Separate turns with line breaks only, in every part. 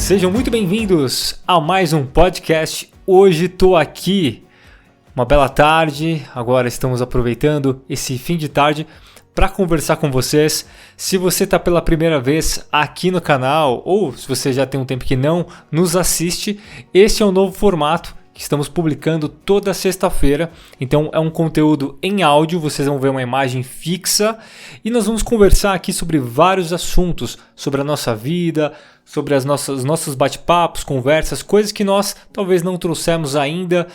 Sejam muito bem-vindos a mais um podcast. Hoje estou aqui, uma bela tarde, agora estamos aproveitando esse fim de tarde para conversar com vocês. Se você está pela primeira vez aqui no canal ou se você já tem um tempo que não nos assiste, esse é um novo formato que estamos publicando toda sexta-feira. Então é um conteúdo em áudio, vocês vão ver uma imagem fixa e nós vamos conversar aqui sobre vários assuntos, sobre a nossa vida, sobre os nossos bate-papos, conversas, coisas que nós talvez não trouxemos ainda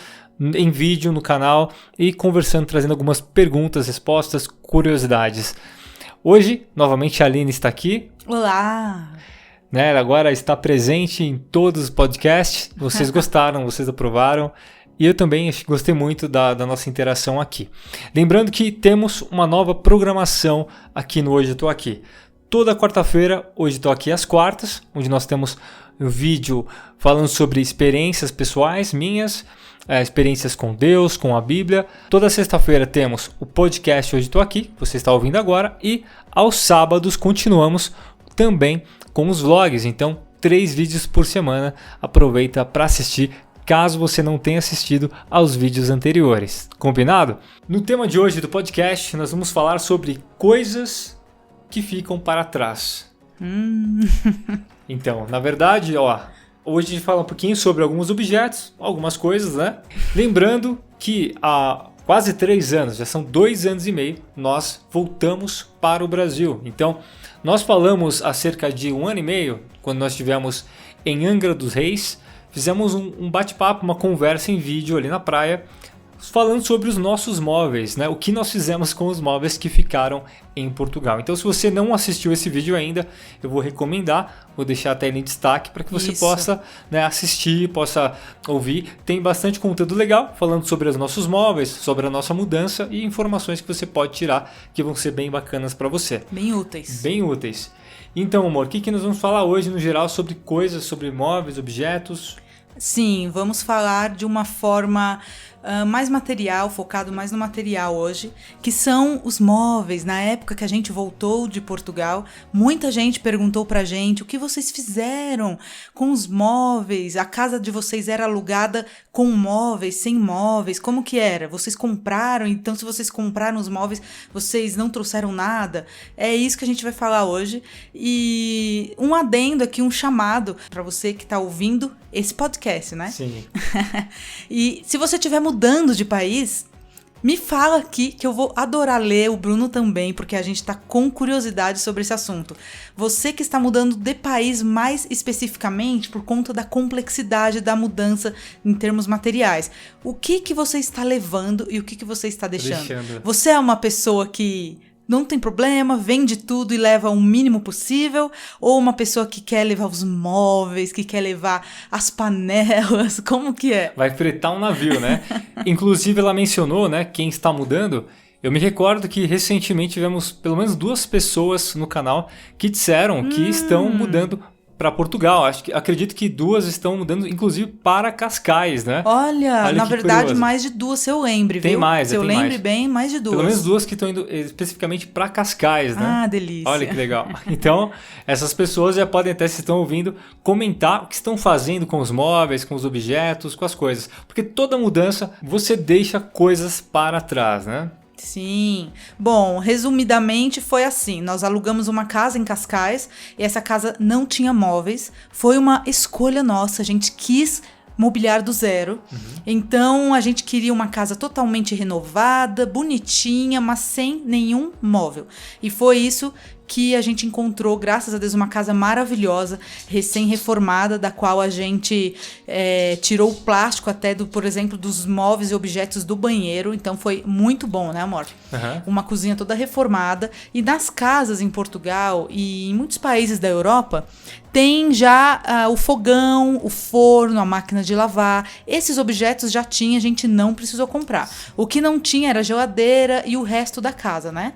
em vídeo no canal e conversando, trazendo algumas perguntas, respostas, curiosidades. Hoje, novamente, a Aline está aqui.
Olá!
Né, agora está presente em todos os podcasts. Vocês gostaram, vocês aprovaram. E eu também gostei muito da nossa interação aqui. Lembrando que temos uma nova programação aqui no Hoje Eu Tô Aqui. Toda quarta-feira, hoje estou aqui às quartas, onde nós temos um vídeo falando sobre experiências pessoais minhas, experiências com Deus, com a Bíblia. Toda sexta-feira temos o podcast Hoje Estou Aqui, que você está ouvindo agora, e aos sábados continuamos também com os vlogs. Então, 3 vídeos por semana. Aproveita para assistir, caso você não tenha assistido aos vídeos anteriores. Combinado? No tema de hoje do podcast, nós vamos falar sobre coisas que ficam para trás. Então, na verdade, hoje a gente fala um pouquinho sobre alguns objetos, algumas coisas, né? Lembrando que há quase 3 anos, já são 2 anos e meio, nós voltamos para o Brasil. Então, nós falamos há cerca de 1 ano e meio, quando nós estivemos em Angra dos Reis, fizemos um bate-papo, uma conversa em vídeo ali na praia, falando sobre os nossos móveis, né? O que nós fizemos com os móveis que ficaram em Portugal. Então, se você não assistiu esse vídeo ainda, eu vou recomendar, vou deixar até ele em destaque para que você possa, né, assistir, possa ouvir. Tem bastante conteúdo legal falando sobre os nossos móveis, sobre a nossa mudança e informações que você pode tirar que vão ser bem bacanas para você.
Bem úteis.
Bem úteis. Então, amor, o que nós vamos falar hoje no geral sobre coisas, sobre móveis, objetos?
Sim, vamos falar de uma forma mais material, focado mais no material hoje, que são os móveis. Na época que a gente voltou de Portugal, muita gente perguntou pra gente o que vocês fizeram com os móveis, a casa de vocês era alugada com móveis, sem móveis, como que era? Vocês compraram, então se vocês compraram os móveis, vocês não trouxeram nada? É isso que a gente vai falar hoje. E um adendo aqui, um chamado pra você que tá ouvindo esse podcast, né?
Sim.
E se você estiver mudando de país, me fala aqui que eu vou adorar ler, o Bruno também, porque a gente está com curiosidade sobre esse assunto. Você que está mudando de país mais especificamente por conta da complexidade da mudança em termos materiais. O que você está levando e o que você está deixando? Você é uma pessoa que não tem problema, vende tudo e leva o mínimo possível? Ou uma pessoa que quer levar os móveis, que quer levar as panelas? Como que é?
Vai fretar um navio, né? Inclusive ela mencionou, né, quem está mudando. Eu me recordo que recentemente tivemos pelo menos 2 pessoas no canal que disseram que estão mudando para Portugal. Acredito que 2 estão mudando, inclusive para Cascais, né?
Olha na verdade, curioso. Mais de 2, se eu lembre,
tem
viu?
Mais,
se eu lembre bem, mais de 2.
Pelo menos 2 que estão indo especificamente para Cascais, né?
Ah, delícia.
Olha que legal. Então, essas pessoas já podem até, se estão ouvindo, comentar o que estão fazendo com os móveis, com os objetos, com as coisas. Porque toda mudança, você deixa coisas para trás, né?
Sim. Bom, resumidamente foi assim. Nós alugamos uma casa em Cascais e essa casa não tinha móveis. Foi uma escolha nossa. A gente quis mobiliar do zero. Então, a gente queria uma casa totalmente renovada, bonitinha, mas sem nenhum móvel. E foi isso que a gente encontrou, graças a Deus, uma casa maravilhosa, recém-reformada, da qual a gente tirou o plástico até, por exemplo, dos móveis e objetos do banheiro. Então foi muito bom, né, amor? Uma cozinha toda reformada. E nas casas em Portugal e em muitos países da Europa, tem já o fogão, o forno, a máquina de lavar. Esses objetos já tinha, a gente não precisou comprar. O que não tinha era a geladeira e o resto da casa, né?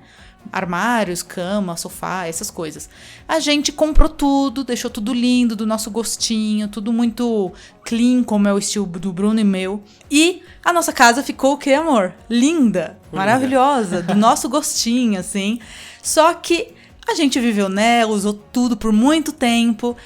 Armários, cama, sofá, essas coisas. A gente comprou tudo, deixou tudo lindo, do nosso gostinho, tudo muito clean, como é o estilo do Bruno e meu. E a nossa casa ficou o quê, amor? Linda, maravilhosa, do nosso gostinho, assim. Só que A gente viveu nela, usou tudo por muito tempo,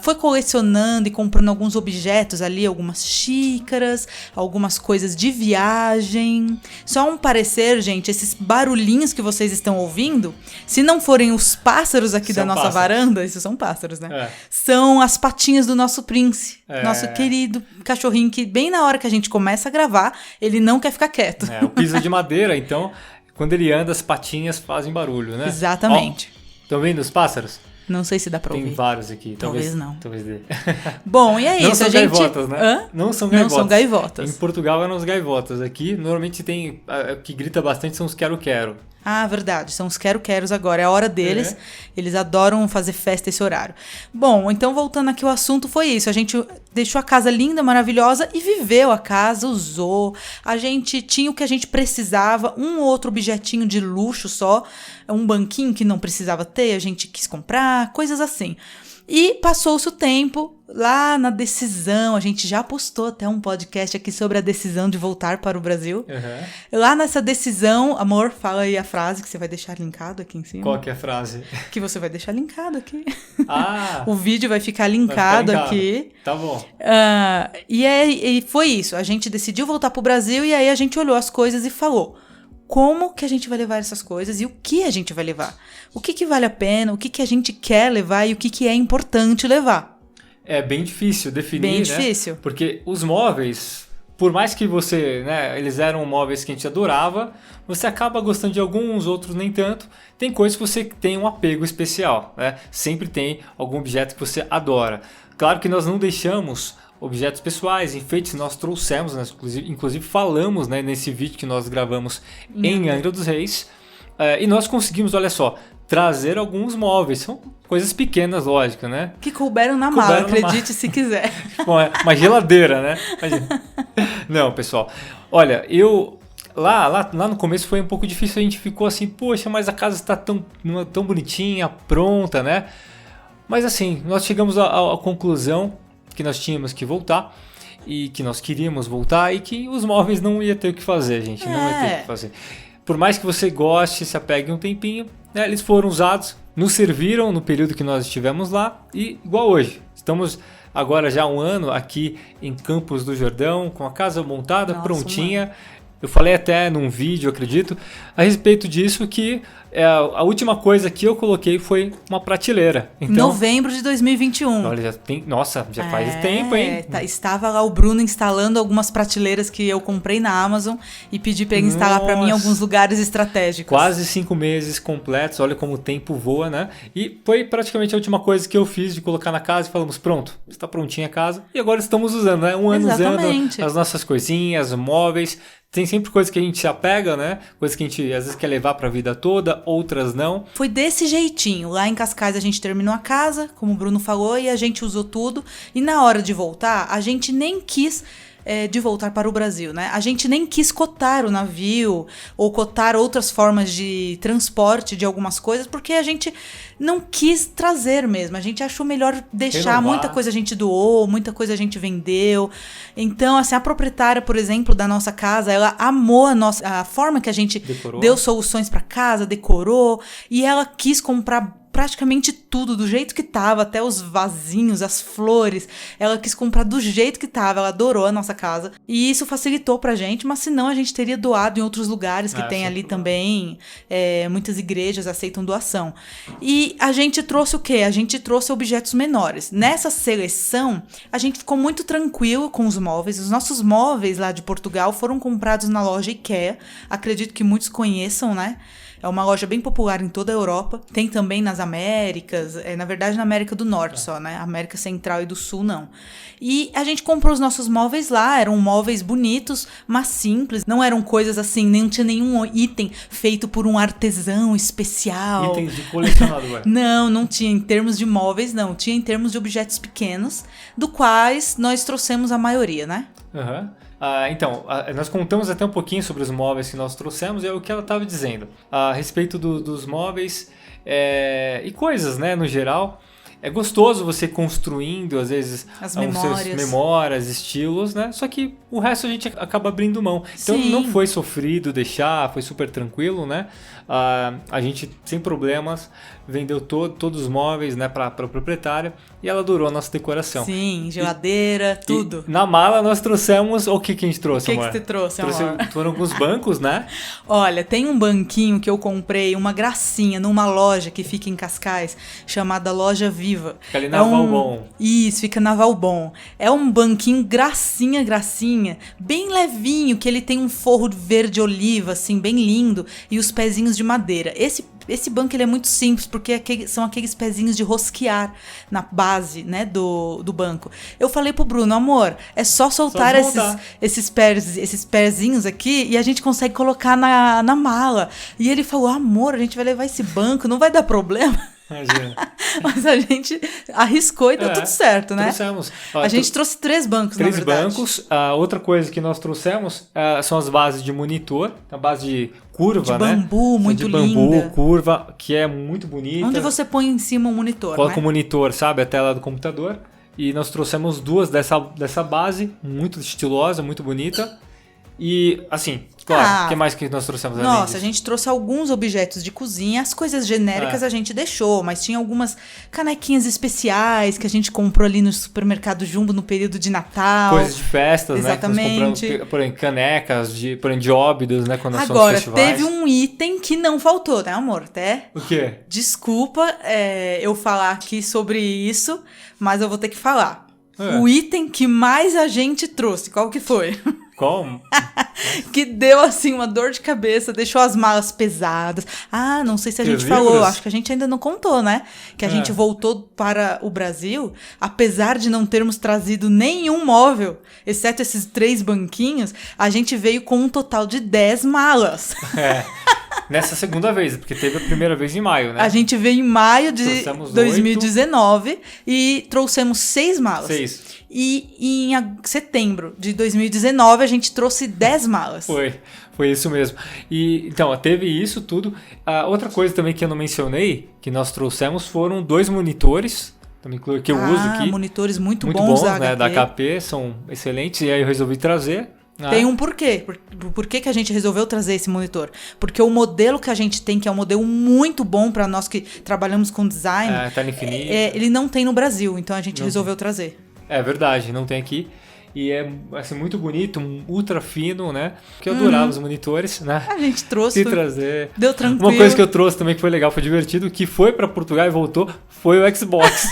foi colecionando e comprando alguns objetos ali, algumas xícaras, algumas coisas de viagem. Só um parecer, gente, esses barulhinhos que vocês estão ouvindo, se não forem os pássaros aqui da nossa varanda, esses são pássaros, né? São as patinhas do nosso Prince, nosso querido cachorrinho, que bem na hora que a gente começa a gravar, ele não quer ficar quieto.
O piso é de madeira, então... Quando ele anda, as patinhas fazem barulho, né?
Exatamente.
Estão vendo os pássaros?
Não sei se dá pra ouvir.
Tem vários aqui.
Talvez não.
Talvez dê.
Bom, e é isso.
Não são gaivotas, né?
Não são gaivotas.
Em Portugal eram os gaivotas. Aqui, normalmente tem... O que grita bastante são os quero-quero.
Ah, verdade. São os quero-queros agora. É a hora deles. Eles adoram fazer festa esse horário. Bom, então voltando aqui ao assunto, foi isso. A gente deixou a casa linda, maravilhosa e viveu a casa, usou. A gente tinha o que a gente precisava, um ou outro objetinho de luxo só. Um banquinho que não precisava ter, a gente quis comprar, coisas assim. E passou-se o tempo, lá na decisão, a gente já postou até um podcast aqui sobre a decisão de voltar para o Brasil. Lá nessa decisão, amor, fala aí a frase que você vai deixar linkado aqui em cima.
Qual que é a frase?
Que você vai deixar linkado aqui.
Ah!
O vídeo vai ficar linkado aqui.
Tá bom.
E foi isso, a gente decidiu voltar para o Brasil e aí a gente olhou as coisas e falou... Como que a gente vai levar essas coisas e o que a gente vai levar? O que vale a pena, o que a gente quer levar e o que é importante levar?
É bem difícil definir,
bem
né?
Difícil.
Porque os móveis, por mais que você, né, eles eram móveis que a gente adorava, você acaba gostando de alguns, outros nem tanto. Tem coisas que você tem um apego especial, né? Sempre tem algum objeto que você adora. Claro que nós não deixamos... objetos pessoais, enfeites, nós trouxemos, né? inclusive falamos, né, nesse vídeo que nós gravamos em Angra dos Reis, e nós conseguimos, olha só, trazer alguns móveis, são coisas pequenas, lógico, né?
Que couberam na mala, acredite se quiser.
Bom, uma geladeira, né? Imagina. Não, pessoal, olha, Lá no começo foi um pouco difícil, a gente ficou assim, poxa, mas a casa está tão bonitinha, pronta, né? Mas assim, nós chegamos à conclusão que nós tínhamos que voltar e que nós queríamos voltar e que os móveis não ia ter o que fazer, gente, não ia ter o que fazer. Por mais que você goste, se apegue um tempinho, né, eles foram usados, nos serviram no período que nós estivemos lá e igual hoje. Estamos agora já há um ano aqui em Campos do Jordão, com a casa montada, prontinha. Mano. Eu falei até num vídeo, acredito, a respeito disso que a última coisa que eu coloquei foi uma prateleira. Então,
novembro de 2021.
Olha, já faz tempo, hein?
Estava lá o Bruno instalando algumas prateleiras que eu comprei na Amazon e pedi para ele instalar para mim em alguns lugares estratégicos.
Quase 5 meses completos, olha como o tempo voa, né? E foi praticamente a última coisa que eu fiz de colocar na casa e falamos, pronto, está prontinha a casa. E agora estamos usando, né? Um ano usando as nossas coisinhas, móveis. Tem sempre coisas que a gente se apega, né? Coisas que a gente às vezes quer levar para a vida toda, outras não.
Foi desse jeitinho. Lá em Cascais a gente terminou a casa, como o Bruno falou, e a gente usou tudo. E na hora de voltar, a gente nem quis... de voltar para o Brasil, né? A gente nem quis cotar o navio ou cotar outras formas de transporte de algumas coisas, porque a gente não quis trazer mesmo. A gente achou melhor deixar. Renovar. Muita coisa a gente doou, muita coisa a gente vendeu. Então, assim, a proprietária, por exemplo, da nossa casa, ela amou a forma que a gente deu soluções para casa, decorou, e ela quis comprar praticamente tudo, do jeito que tava, até os vasinhos, as flores, ela quis comprar do jeito que tava, ela adorou a nossa casa, e isso facilitou pra gente, mas senão a gente teria doado em outros lugares que tem ali também, muitas igrejas aceitam doação. E a gente trouxe o quê? A gente trouxe objetos menores. Nessa seleção, a gente ficou muito tranquilo com os móveis. Os nossos móveis lá de Portugal foram comprados na loja IKEA, acredito que muitos conheçam, né? É uma loja bem popular em toda a Europa. Tem também nas Américas, na verdade na América do Norte só, né? América Central e do Sul não. E a gente comprou os nossos móveis lá, eram móveis bonitos, mas simples. Não eram coisas assim, não tinha nenhum item feito por um artesão especial.
Itens de colecionador, ué.
Não tinha em termos de móveis, não. Tinha em termos de objetos pequenos, do quais nós trouxemos a maioria, né?
Aham. Então, nós contamos até um pouquinho sobre os móveis que nós trouxemos e é o que ela estava dizendo a respeito dos móveis e coisas, né, no geral. é gostoso você construindo, às vezes,
As
seus
memórias.
memórias, estilos, né? Só que o resto a gente acaba abrindo mão. Então
Sim.
não foi sofrido deixar, foi super tranquilo, né? A gente, sem problemas, vendeu todos os móveis, né, para a proprietária e ela adorou a nossa decoração.
Sim, geladeira, tudo.
E na mala nós trouxemos... O que a gente trouxe,
O que
amor?
você trouxe, amor?
Foram alguns bancos, né?
Olha, tem um banquinho que eu comprei, uma gracinha, numa loja que fica em Cascais, chamada Loja Viva.
Fica ali na Valbon.
Isso, fica na Valbon. É um banquinho gracinha, bem levinho, que ele tem um forro verde oliva, assim, bem lindo, e os pezinhos de madeira. Esse banco ele é muito simples, porque são aqueles pezinhos de rosquear na base, né, do banco. Eu falei pro Bruno, amor, é só soltar esses pezinhos aqui e a gente consegue colocar na mala. E ele falou, amor, a gente vai levar esse banco, não vai dar problema.
Imagina.
Mas a gente arriscou e deu tudo certo, né?
Trouxemos.
A gente trouxe 3 bancos, na verdade.
3 bancos. Outra coisa que nós trouxemos são as bases de monitor, a base de curva,
de bambu,
né?
muito
de bambu,
linda.
curva, que é muito bonita.
Onde você põe em cima um monitor,
Coloca
né?
o monitor, sabe? A tela do computador. E nós trouxemos 2 dessa base, muito estilosa, muito bonita. E, assim, claro, o que mais que nós trouxemos?
Nossa, a gente trouxe alguns objetos de cozinha. As coisas genéricas a gente deixou, mas tinha algumas canequinhas especiais que a gente comprou ali no supermercado Jumbo no período de Natal.
Coisas de festas,
exatamente,
né? Que nós compramos, por exemplo, canecas, por exemplo, de óbidos, né? Quando nós somos
agora,
festivais.
teve um item que não faltou, né, amor? Até
o quê?
Desculpa eu falar aqui sobre isso, mas eu vou ter que falar. O item que mais a gente trouxe, qual que foi?
Como?
Que deu, assim, uma dor de cabeça, deixou as malas pesadas. Ah, não sei se a gente
livros?
falou, acho que a gente ainda não contou, né? Que a gente voltou para o Brasil, apesar de não termos trazido nenhum móvel, exceto esses 3 banquinhos, a gente veio com um total de 10 malas.
Nessa segunda vez, porque teve a primeira vez em maio, né?
A gente veio em maio de
Trouxemos
2019 e trouxemos 6 malas.
6.
E em setembro de 2019 a gente trouxe 10 malas.
Foi isso mesmo. E então, teve isso tudo. Outra coisa também que eu não mencionei, que nós trouxemos, foram 2 monitores, também que eu uso aqui.
Monitores muito
bons
da HP.
Né, da HP, são excelentes, e aí eu resolvi trazer.
Tem um porquê. Por que a gente resolveu trazer esse monitor? Porque o modelo que a gente tem, que é um modelo muito bom para nós que trabalhamos com design,
tela infinita.
Ele não tem no Brasil, então a gente resolveu trazer.
É verdade, não tem aqui. E é assim, muito bonito, ultra fino, né? Porque eu adorava os monitores, né?
A gente trouxe.
Trazer.
Deu tranquilo.
Uma coisa que eu trouxe também que foi legal, foi divertido, que foi pra Portugal e voltou, foi o Xbox.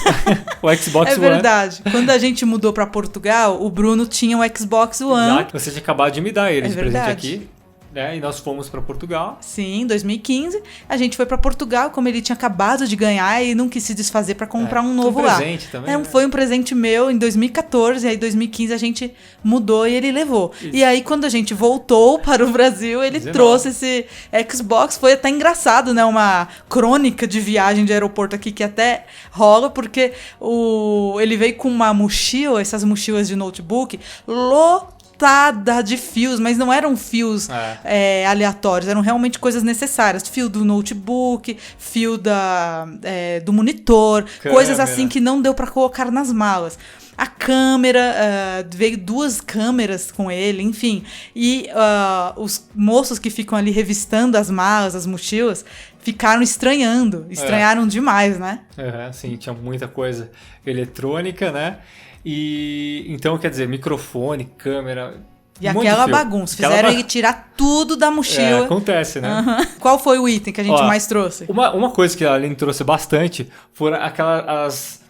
O Xbox One.
É verdade. Quando a gente mudou pra Portugal, o Bruno tinha o Xbox One.
Você tinha acabado de me dar ele de presente
verdade.
aqui. Né? E nós fomos para Portugal.
Sim, em 2015. A gente foi para Portugal, como ele tinha acabado de ganhar e não quis se desfazer para comprar um novo lá.
Presente também, né?
Foi um presente meu em 2014, e aí em 2015 a gente mudou e ele levou. Isso. E aí quando a gente voltou para o Brasil, ele trouxe esse Xbox. Foi até engraçado, né? Uma crônica de viagem de aeroporto aqui que até rola, porque ele veio com uma mochila, essas mochilas de notebook, lotada de fios, mas não eram fios aleatórios, eram realmente coisas necessárias. Fio do notebook, fio do monitor, coisas assim que não deu para colocar nas malas. A câmera, veio 2 câmeras com ele, enfim. E os moços que ficam ali revistando as malas, as mochilas, ficaram estranharam demais, né?
Sim, tinha muita coisa eletrônica, né? E então, quer dizer, microfone, câmera.
E aquela bagunça. Fizeram ele tirar tudo da mochila.
Acontece, né?
Uhum. Qual foi o item que a gente mais trouxe?
Uma coisa que a Aline trouxe bastante foram aquelas.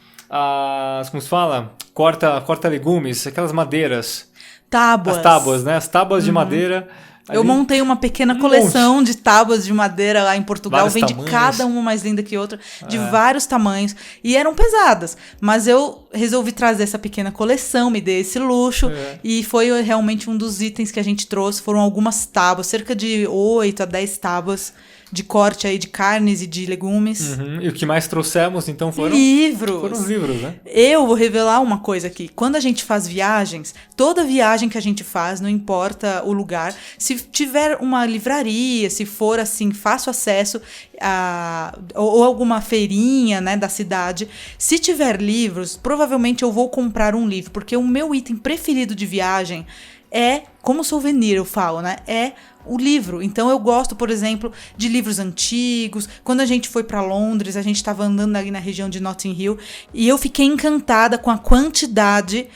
Como se fala? Corta legumes, aquelas madeiras.
Tábuas.
As tábuas, né? As tábuas de madeira.
Eu montei uma pequena coleção de tábuas de madeira lá em Portugal. Vende cada uma mais linda que outra, de vários tamanhos. E eram pesadas. Mas eu resolvi trazer essa pequena coleção, me dei esse luxo. E foi realmente um dos itens que a gente trouxe. Foram algumas tábuas, cerca de 8 a 10 tábuas de corte aí de carnes e de legumes.
E o que mais trouxemos, então, foram...
livros.
Foram os livros, né?
Eu vou revelar uma coisa aqui. Quando a gente faz viagens, toda viagem que a gente faz, não importa o lugar, se se tiver uma livraria, se for assim, fácil acesso, ou alguma feirinha, né, da cidade, se tiver livros, provavelmente eu vou comprar um livro, porque o meu item preferido de viagem é, como souvenir eu falo, né, é o livro. Então eu gosto, por exemplo, de livros antigos. Quando a gente foi para Londres, a gente estava andando ali na região de Notting Hill e eu fiquei encantada com a quantidade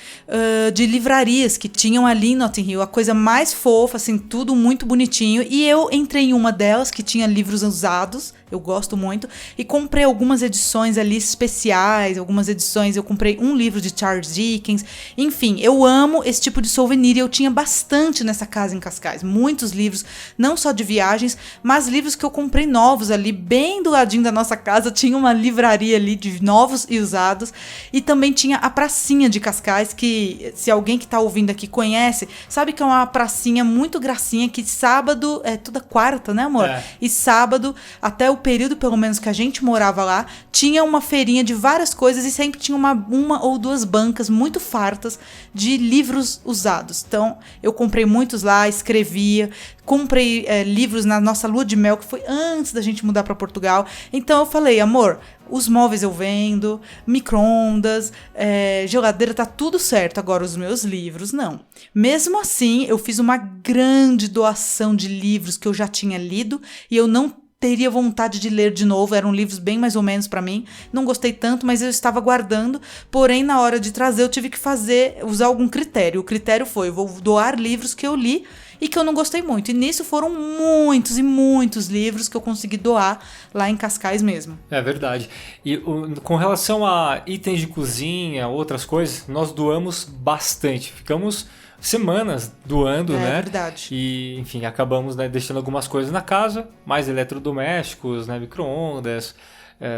de livrarias que tinham ali em Notting Hill. A coisa mais fofa, assim, tudo muito bonitinho. E eu entrei em uma delas que tinha livros usados, eu gosto muito, e comprei algumas edições ali especiais, algumas edições, eu comprei um livro de Charles Dickens. Enfim, eu amo esse tipo de souvenir e eu tinha bastante nessa casa em Cascais, muitos livros, não só de viagens, mas livros que eu comprei novos ali, bem do ladinho da nossa casa, tinha uma livraria ali de novos e usados, e também tinha a pracinha de Cascais, que se alguém que tá ouvindo aqui conhece, sabe que é uma pracinha muito gracinha, que sábado, toda quarta, né, amor? E sábado, até o período pelo menos que a gente morava lá, tinha uma feirinha de várias coisas e sempre tinha uma ou duas bancas muito fartas de livros usados. Então, eu comprei muitos lá, escrevia, comprei livros na nossa lua de mel, que foi antes da gente mudar para Portugal. Então eu falei, amor, os móveis eu vendo, micro-ondas, geladeira, tá tudo certo. Agora os meus livros, não. Mesmo assim, eu fiz uma grande doação de livros que eu já tinha lido e eu não teria vontade de ler de novo, eram livros bem mais ou menos para mim, não gostei tanto, mas eu estava guardando, porém na hora de trazer eu tive que usar algum critério. O critério foi, eu vou doar livros que eu li e que eu não gostei muito, e nisso foram muitos e muitos livros que eu consegui doar lá em Cascais mesmo.
É verdade. E com relação a itens de cozinha, outras coisas, nós doamos bastante, ficamos semanas doando, né?
É verdade.
E, enfim, acabamos, né, deixando algumas coisas na casa, mais eletrodomésticos, né, micro-ondas,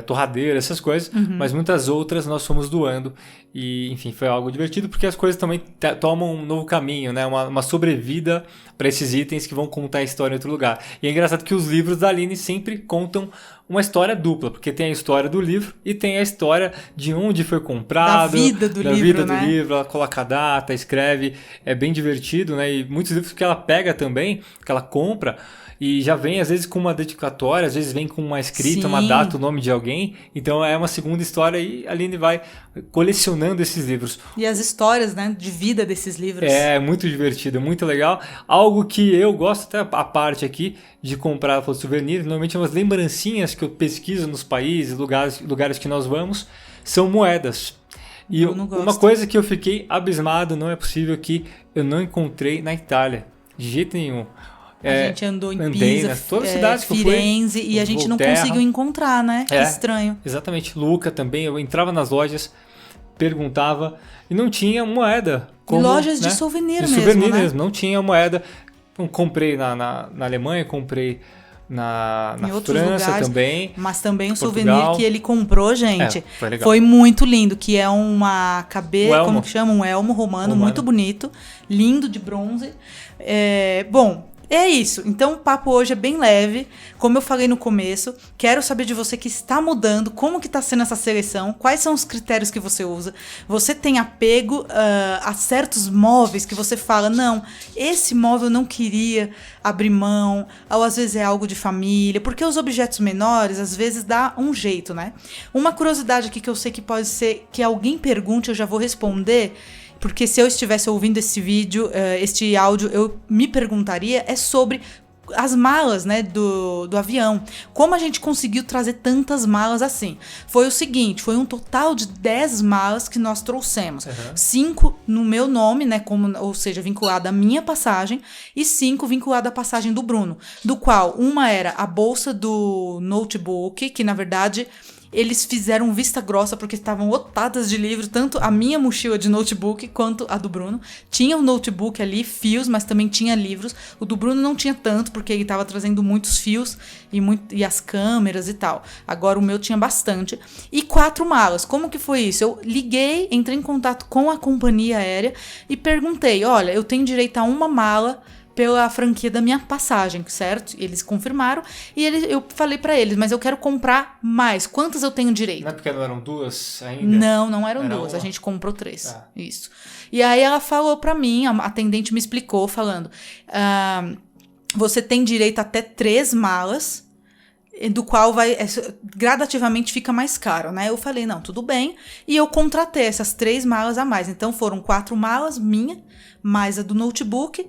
torradeira, essas coisas, mas muitas outras nós fomos doando e, enfim, foi algo divertido porque as coisas também tomam um novo caminho, né, uma sobrevida para esses itens que vão contar a história em outro lugar. E é engraçado que os livros da Aline sempre contam uma história dupla, porque tem a história do livro e tem a história de onde foi comprado,
da vida do livro,
ela coloca a data, escreve, é bem divertido, né, e muitos livros que ela pega também, que ela compra, e já vem, às vezes, com uma dedicatória, às vezes vem com uma escrita, uma data, o nome de alguém. Então é uma segunda história e a Aline vai colecionando esses livros.
E as histórias, né, de vida desses livros.
É muito divertido, muito legal. Algo que eu gosto, até a parte aqui, de comprar souvenirs, normalmente umas lembrancinhas que eu pesquiso nos países, lugares que nós vamos, são moedas. E uma coisa que eu fiquei abismado, não é possível que eu não encontrei na Itália, de jeito nenhum.
A gente andou em Pisa,
todas as cidades que
Firenze, e a gente não conseguiu encontrar, né? Que estranho.
Exatamente. Luca também, eu entrava nas lojas, perguntava, e não tinha moeda.
Lojas de souvenir mesmo, né?
Não tinha moeda. Então, comprei na Alemanha, comprei na França
lugares,
também.
Mas também o
Portugal.
souvenir que ele comprou, gente,
foi
foi muito lindo, que é uma cabeça, como que chama? Um elmo romano, muito bonito, lindo, de bronze. Bom, é isso. Então o papo hoje é bem leve. Como eu falei no começo, quero saber de você que está mudando, como que está sendo essa seleção, quais são os critérios que você usa. Você tem apego a certos móveis que você fala, não, esse móvel eu não queria abrir mão, ou às vezes é algo de família, porque os objetos menores às vezes dá um jeito, né? Uma curiosidade aqui que eu sei que pode ser que alguém pergunte, eu já vou responder. Porque se eu estivesse ouvindo esse vídeo, este áudio, eu me perguntaria, é sobre as malas, né, do avião. Como a gente conseguiu trazer tantas malas assim? Foi o seguinte, foi um total de 10 malas que nós trouxemos. 5 no meu nome, né, ou seja, vinculada à minha passagem, e 5 vinculada à passagem do Bruno. Do qual uma era a bolsa do notebook, que na verdade eles fizeram vista grossa porque estavam lotadas de livros, tanto a minha mochila de notebook quanto a do Bruno. Tinha um notebook ali, fios, mas também tinha livros. O do Bruno não tinha tanto, porque ele estava trazendo muitos fios e as câmeras e tal. Agora o meu tinha bastante. E 4 malas. Como que foi isso? Eu liguei, entrei em contato com a companhia aérea e perguntei, olha, eu tenho direito a uma mala pela franquia da minha passagem, certo? Eles confirmaram e eu falei pra eles, mas eu quero comprar mais. Quantas eu tenho direito?
Não é porque não eram 2 ainda?
Não eram 2. A gente comprou 3. Isso. E aí ela falou pra mim, a atendente me explicou, falando... você tem direito até 3 malas, do qual gradativamente fica mais caro, né? Eu falei, não, tudo bem. E eu contratei essas 3 malas a mais. Então foram 4 malas minha, mais a do notebook,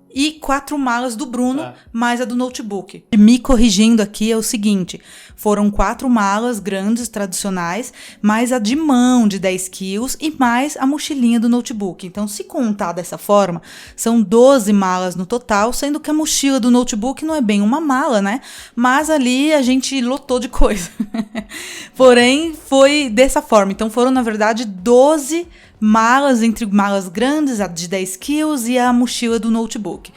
e 4 malas do Bruno, mais a do notebook. Me corrigindo aqui é o seguinte, foram 4 malas grandes, tradicionais, mais a de mão de 10 quilos e mais a mochilinha do notebook. Então, se contar dessa forma, são 12 malas no total, sendo que a mochila do notebook não é bem uma mala, né? Mas ali a gente lotou de coisa. Porém, foi dessa forma. Então, foram, na verdade, 12 malas, entre malas grandes, a de 10 quilos e a mochila do notebook.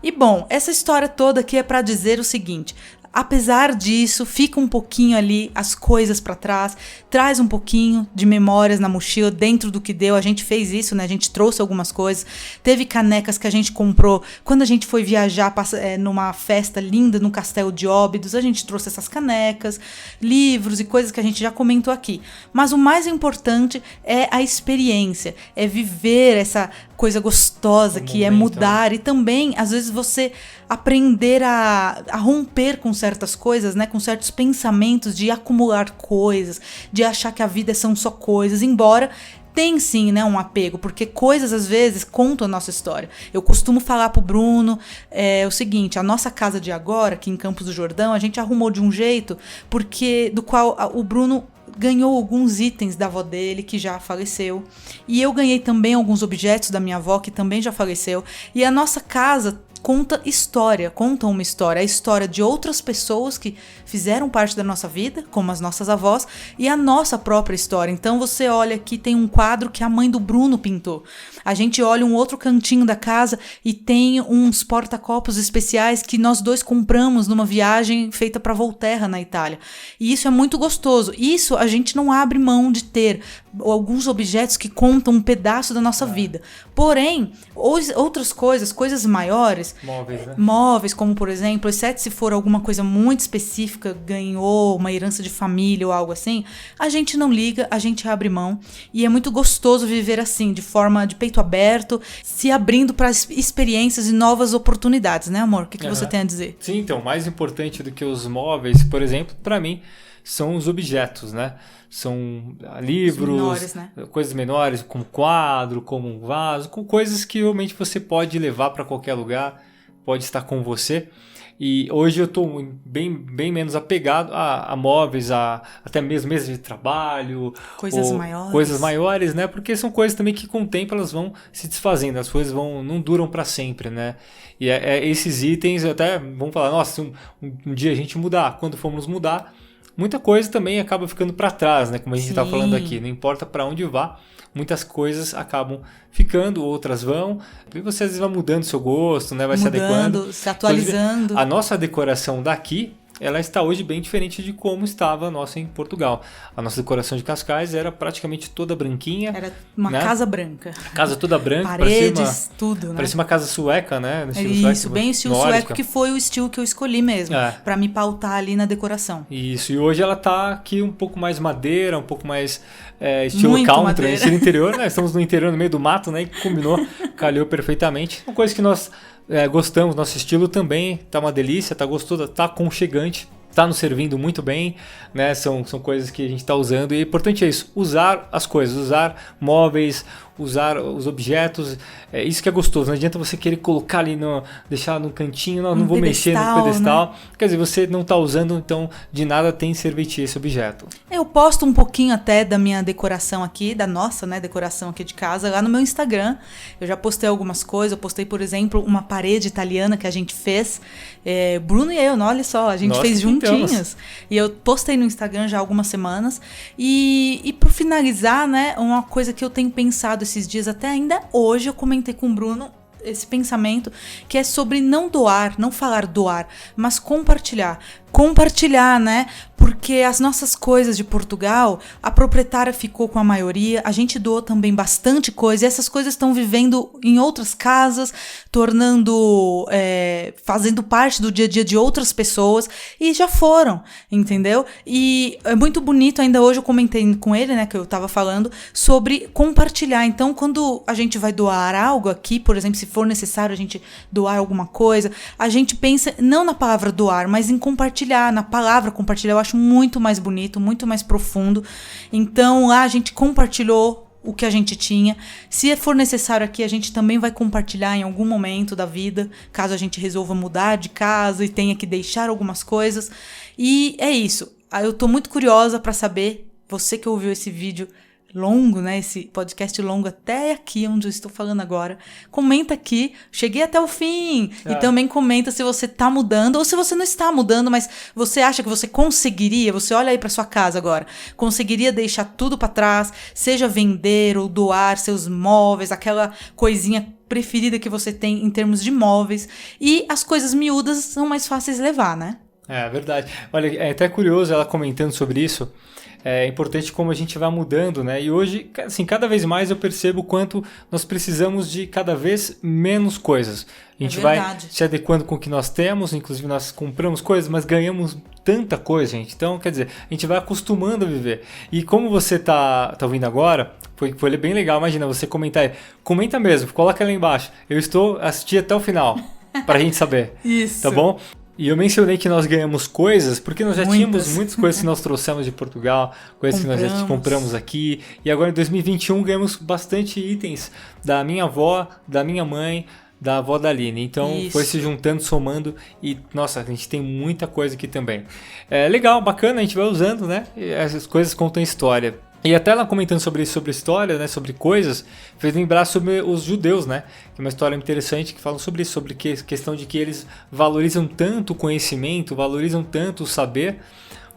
E bom, essa história toda aqui é para dizer o seguinte: apesar disso, fica um pouquinho ali as coisas para trás, traz um pouquinho de memórias na mochila dentro do que deu. A gente fez isso, né? A gente trouxe algumas coisas. Teve canecas que a gente comprou quando a gente foi viajar numa festa linda no Castelo de Óbidos. A gente trouxe essas canecas, livros e coisas que a gente já comentou aqui. Mas o mais importante é a experiência, é viver essa coisa gostosa que é mudar, e também, às vezes, você aprender a romper com certas coisas, né? Com certos pensamentos de acumular coisas, de achar que a vida são só coisas, embora tem sim, né, um apego, porque coisas às vezes contam a nossa história. Eu costumo falar pro Bruno o seguinte: a nossa casa de agora, aqui em Campos do Jordão, a gente arrumou de um jeito do qual o Bruno ganhou alguns itens da avó dele, que já faleceu. E eu ganhei também alguns objetos da minha avó, que também já faleceu. E a nossa casa conta uma história. A história de outras pessoas que fizeram parte da nossa vida, como as nossas avós, e a nossa própria história. Então você olha aqui, tem um quadro que a mãe do Bruno pintou. A gente olha um outro cantinho da casa e tem uns porta-copos especiais que nós dois compramos numa viagem feita para Volterra, na Itália. E isso é muito gostoso. Isso a gente não abre mão de ter alguns objetos que contam um pedaço da nossa vida. Porém, outras coisas maiores,
móveis, né?
Móveis, como por exemplo, exceto se for alguma coisa muito específica, ganhou uma herança de família ou algo assim, a gente não liga, a gente abre mão. E é muito gostoso viver assim, de forma de peito aberto, se abrindo para experiências e novas oportunidades, né, amor? O que você tem a dizer?
Sim, então, mais importante do que os móveis, por exemplo, para mim, são os objetos, né? São livros,
menores, né?
Coisas menores, como quadro, como um vaso, com coisas que realmente você pode levar para qualquer lugar, pode estar com você. E hoje eu estou bem menos apegado a móveis, até mesmo mesas de trabalho. Coisas maiores, né? Porque são coisas também que com o tempo elas vão se desfazendo, as coisas não duram para sempre, né? E esses itens, até vamos falar, nossa, um dia a gente mudar, quando formos mudar, muita coisa também acaba ficando para trás, né? Como a gente está falando aqui, não importa para onde vá, muitas coisas acabam ficando, outras vão. E você às vezes vai mudando seu gosto, né? Vai se adequando,
se atualizando.
A nossa decoração daqui, ela está hoje bem diferente de como estava a nossa em Portugal. A nossa decoração de Cascais era praticamente toda branquinha.
Era uma casa branca.
Casa toda branca.
Paredes, tudo, né?
Parecia uma casa sueca, né? No estilo
isso,
sueco,
bem o estilo
nórdica.
sueco, que foi o estilo que eu escolhi mesmo, para me pautar ali na decoração.
Isso, e hoje ela tá aqui um pouco mais madeira, um pouco mais estilo
muito
country,
madeira.
Estilo interior, né? Estamos no interior, no meio do mato, né? E combinou, calhou perfeitamente. Uma coisa que nós gostamos, nosso estilo também tá uma delícia, tá gostoso, tá aconchegante. Está nos servindo muito bem, né? São coisas que a gente está usando. E o importante é isso, usar as coisas, usar móveis, usar os objetos. É isso que é gostoso. Não adianta você querer colocar ali, deixar no cantinho, não vou mexer no pedestal. Né? Quer dizer, você não está usando, então de nada tem serventia esse objeto.
Eu posto um pouquinho até da minha decoração aqui, da nossa, né, decoração aqui de casa, lá no meu Instagram. Eu já postei algumas coisas. Eu postei, por exemplo, uma parede italiana que a gente fez. Bruno e eu, olha só, a gente fez juntinhos. E eu postei no Instagram já há algumas semanas. E por finalizar, né, uma coisa que eu tenho pensado esses dias, até ainda hoje eu comentei com o Bruno esse pensamento, que é sobre não doar, não falar doar, mas compartilhar. Compartilhar, né? porque as nossas coisas de Portugal, a proprietária ficou com a maioria, a gente doou também bastante coisa, e essas coisas estão vivendo em outras casas, fazendo parte do dia a dia de outras pessoas, e já foram, entendeu? E é muito bonito, ainda hoje eu comentei com ele, né, que eu tava falando, sobre compartilhar. Então, quando a gente vai doar algo aqui, por exemplo, se for necessário a gente doar alguma coisa, a gente pensa não na palavra doar, mas em compartilhar, na palavra compartilhar. Eu acho muito mais bonito, muito mais profundo. Então, lá a gente compartilhou o que a gente tinha. Se for necessário aqui, a gente também vai compartilhar em algum momento da vida, caso a gente resolva mudar de casa e tenha que deixar algumas coisas. E é isso. Eu tô muito curiosa para saber, você que ouviu esse vídeo longo, né, esse podcast longo até aqui onde eu estou falando agora, comenta aqui, cheguei até o fim, e também comenta se você tá mudando ou se você não está mudando, mas você acha que você conseguiria, você olha aí para sua casa agora, conseguiria deixar tudo para trás, seja vender ou doar seus móveis, aquela coisinha preferida que você tem em termos de móveis, e as coisas miúdas são mais fáceis de levar, né?
É verdade. Olha, é até curioso ela comentando sobre isso. É importante como a gente vai mudando, né? E hoje, assim, cada vez mais eu percebo o quanto nós precisamos de cada vez menos coisas. A gente vai se adequando com o que nós temos, inclusive nós compramos coisas, mas ganhamos tanta coisa, gente. Então, quer dizer, a gente vai acostumando a viver. E como você tá ouvindo agora, foi bem legal. Imagina, você comentar aí. Comenta mesmo, coloca lá embaixo. Eu estou assistindo até o final, pra gente saber.
Isso.
Tá bom? E eu mencionei que nós ganhamos coisas, porque nós já tínhamos muitas coisas que nós trouxemos de Portugal, coisas que nós já compramos aqui. E agora em 2021 ganhamos bastante itens da minha avó, da minha mãe, da avó da Aline. Então foi se juntando, somando e, nossa, a gente tem muita coisa aqui também. É legal, bacana, a gente vai usando, né? E essas coisas contam história. E até ela comentando sobre história, né, sobre coisas, fez lembrar sobre os judeus, né, que é uma história interessante que fala sobre isso, sobre questão de que eles valorizam tanto o conhecimento, valorizam tanto o saber,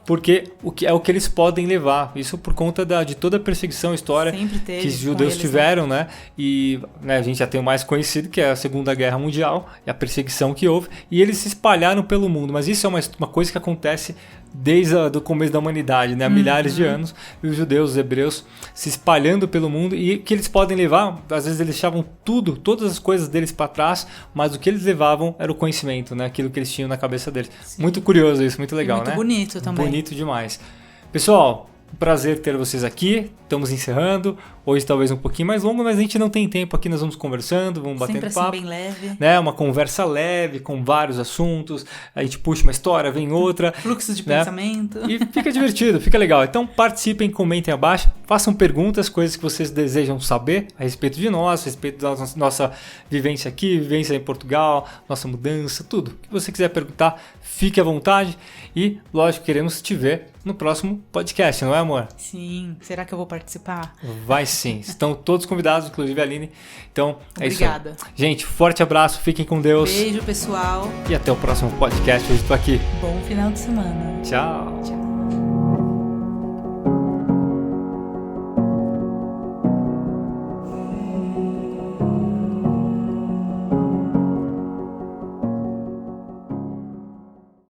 porque é o que eles podem levar. Isso por conta de toda a perseguição, história que os judeus tiveram, né? E a gente já tem o mais conhecido, que é a Segunda Guerra Mundial, e a perseguição que houve, e eles se espalharam pelo mundo. Mas isso é uma coisa que acontece desde o começo da humanidade, né? Há milhares de anos, e os judeus, os hebreus, se espalhando pelo mundo, e que eles podem levar, às vezes eles deixavam todas as coisas deles para trás, mas o que eles levavam era o conhecimento, né? Aquilo que eles tinham na cabeça deles. Sim. Muito curioso isso, muito legal,
muito
né?
Muito bonito também.
Bonito demais. Pessoal, prazer ter vocês aqui. Estamos encerrando. Hoje talvez um pouquinho mais longo, mas a gente não tem tempo aqui. Nós vamos conversando, vamos batendo
sempre
papo.
Sempre assim, bem leve.
Né? Uma conversa leve, com vários assuntos. A gente puxa uma história, vem outra.
Fluxo de pensamento.
E fica divertido, fica legal. Então participem, comentem abaixo. Façam perguntas, coisas que vocês desejam saber a respeito de nós, a respeito da nossa vivência aqui, vivência em Portugal, nossa mudança, tudo. O que você quiser perguntar, fique à vontade. E, lógico, queremos te ver no próximo podcast, não é, amor?
Sim. Será que eu vou participar?
Vai sim. Estão todos convidados, inclusive a Aline. Então, é isso aí.
Obrigada.
Gente, forte abraço, fiquem com Deus.
Beijo, pessoal.
E até o próximo podcast. Hoje estou aqui.
Bom final de semana.
Tchau.
Tchau.